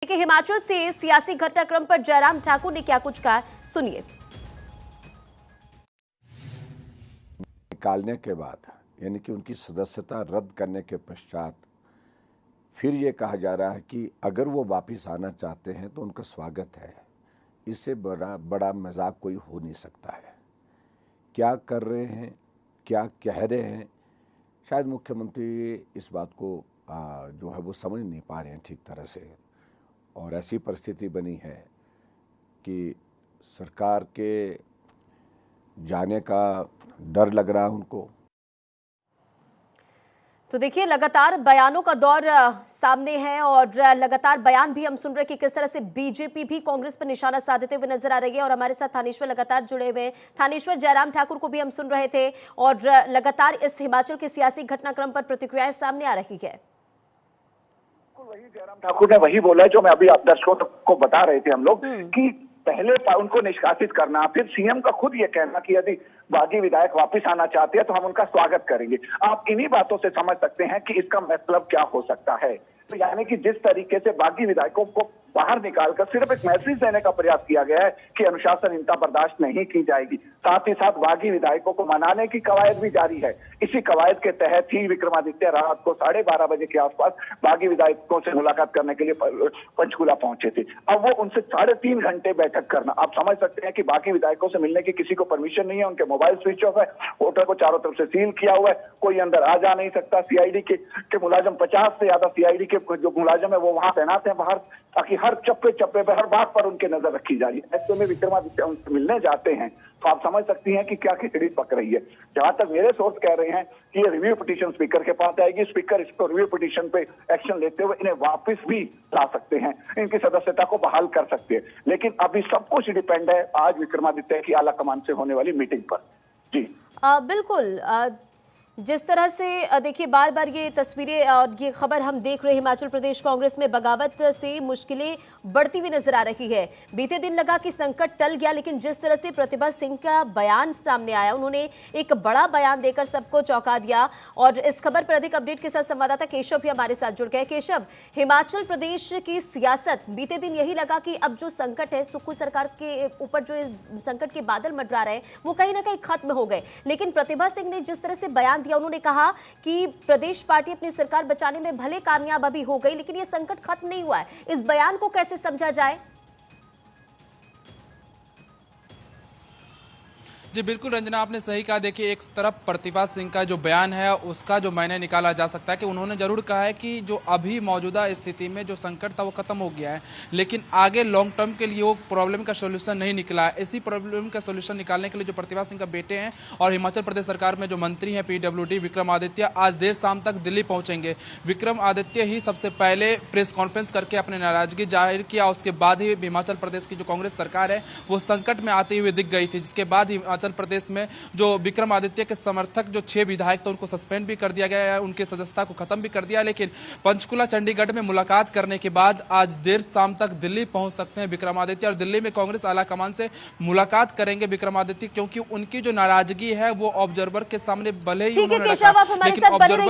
कि हिमाचल से सियासी घटनाक्रम पर जयराम ठाकुर ने क्या कुछ कहा, सुनिए। निकालने के बाद यानी कि उनकी सदस्यता रद्द करने के पश्चात फिर ये कहा जा रहा है कि अगर वो वापस आना चाहते हैं तो उनका स्वागत है। इससे बड़ा मजाक कोई हो नहीं सकता है। क्या कर रहे हैं, क्या कह रहे हैं, शायद मुख्यमंत्री इस बात को जो है वो समझ नहीं पा रहे हैं ठीक तरह से। और ऐसी परिस्थिति बनी है कि सरकार के जाने का डर लग रहा है उनको। तो देखिए, लगातार बयानों का दौर सामने है और लगातार बयान भी हम सुन रहे हैं कि किस तरह से बीजेपी भी कांग्रेस पर निशाना साधते हुए नजर आ रही है। और हमारे साथ थानेश्वर लगातार जुड़े हुए हैं। थानेश्वर, जयराम ठाकुर को भी हम सुन रहे थे और लगातार इस हिमाचल के सियासी घटनाक्रम पर प्रतिक्रियाएं सामने आ रही है। वही जयराम ठाकुर ने वही बोला है जो मैं अभी आप दर्शकों को बता रहे थे हम लोग कि पहले उनको निष्कासित करना, फिर सीएम का खुद ये कहना कि यदि बागी विधायक वापस आना चाहते हैं तो हम उनका स्वागत करेंगे। आप इन्हीं बातों से समझ सकते हैं कि इसका मतलब क्या हो सकता है। तो यानी कि जिस तरीके से बागी विधायकों को बाहर निकालकर सिर्फ एक मैसेज देने का प्रयास किया गया है कि अनुशासनहीनता बर्दाश्त नहीं की जाएगी, साथ ही साथ बागी विधायकों को मनाने की कवायद भी जारी है। इसी कवायद के तहत ही विक्रमादित्य रात को 12:30 बजे के आसपास बागी विधायकों से मुलाकात करने के लिए पंचकूला पहुंचे थे। अब वो उनसे 3.5 घंटे बैठक करना, आप समझ सकते हैं कि बाकी विधायकों से मिलने की किसी को परमिशन नहीं है। उनके मोबाइल स्विच ऑफ है, होटल को चारों तरफ से सील किया हुआ है, कोई अंदर आ जा नहीं सकता। सीआईडी के मुलाजिम 50 से ज्यादा सीआईडी के जो मुलाजिम है वो वहां तैनात है बाहर, ताकि हर चप्पे चप्पे पर हर बात पर उनके नजर रखी जा रही है। ऐसे में विक्रमादित्य उनसे मिलने जाते हैं तो आप समझ सकती हैं कि क्या खिचड़ी पक रही है। जहां तक मेरे सोर्स कह रहे हैं कि ये रिव्यू पिटीशन स्पीकर के पास आएगी, स्पीकर इसको रिव्यू पिटीशन पे एक्शन लेते हुए इन्हें वापस भी ला सकते हैं, इनकी सदस्यता को बहाल कर सकते हैं। लेकिन अभी सब कुछ डिपेंड है आज विक्रमादित्य की आला कमान से होने वाली मीटिंग पर। जी बिल्कुल। जिस तरह से देखिए, बार बार ये तस्वीरें और ये खबर हम देख रहे हैं, हिमाचल प्रदेश कांग्रेस में बगावत से मुश्किलें बढ़ती हुई नजर आ रही है। बीते दिन लगा कि संकट टल गया, लेकिन जिस तरह से प्रतिभा सिंह का बयान सामने आया, उन्होंने एक बड़ा बयान देकर सबको चौंका दिया। और इस खबर पर अधिक अपडेट के साथ संवाददाता केशव भी हमारे साथ जुड़ गए। केशव, हिमाचल प्रदेश की सियासत, बीते दिन यही लगा कि अब जो संकट है, सुक्खू सरकार के ऊपर जो संकट के बादल मंडरा रहे हैं, वो कहीं ना कहीं खत्म हो गए। लेकिन प्रतिभा सिंह ने जिस तरह से बयान दिया, उन्होंने कहा कि प्रदेश पार्टी अपनी सरकार बचाने में भले कामयाब अभी हो गई, लेकिन यह संकट खत्म नहीं हुआ है। इस बयान को कैसे समझा जाए? जी बिल्कुल रंजना, आपने सही कहा। देखिए, एक तरफ प्रतिभा सिंह का जो बयान है उसका जो मायने निकाला जा सकता है कि उन्होंने जरूर कहा है कि जो अभी मौजूदा स्थिति में जो संकट था वो खत्म हो गया है, लेकिन आगे लॉन्ग टर्म के लिए वो प्रॉब्लम का सोल्यूशन नहीं निकला है। इसी प्रॉब्लम का सोल्यूशन निकालने के लिए जो प्रतिभा सिंह का बेटे हैं और हिमाचल प्रदेश सरकार में जो मंत्री हैं PWD विक्रमादित्य, आज देर शाम तक दिल्ली पहुंचेंगे। विक्रमादित्य ही सबसे पहले प्रेस कॉन्फ्रेंस करके अपनी नाराजगी जाहिर किया, उसके बाद ही हिमाचल प्रदेश की जो कांग्रेस सरकार है वो संकट में आती हुई दिख गई थी। जिसके बाद हिमाचल प्रदेश में जो विक्रमादित्य के समर्थक जो 6 विधायक थे उनको सस्पेंड भी कर दिया गया है, उनकी सदस्यता को खत्म भी कर दिया। लेकिन पंचकुला चंडीगढ़ में मुलाकात करने के बाद आज देर शाम तक दिल्ली पहुंच सकते हैं विक्रमादित्य, और दिल्ली में कांग्रेस आलाकमान से मुलाकात करेंगे विक्रमादित्य, क्योंकि उनकी जो नाराजगी है वो ऑब्जर्वर के सामने भले ही ठीक है केशव, आप हमारे साथ बने रहिए।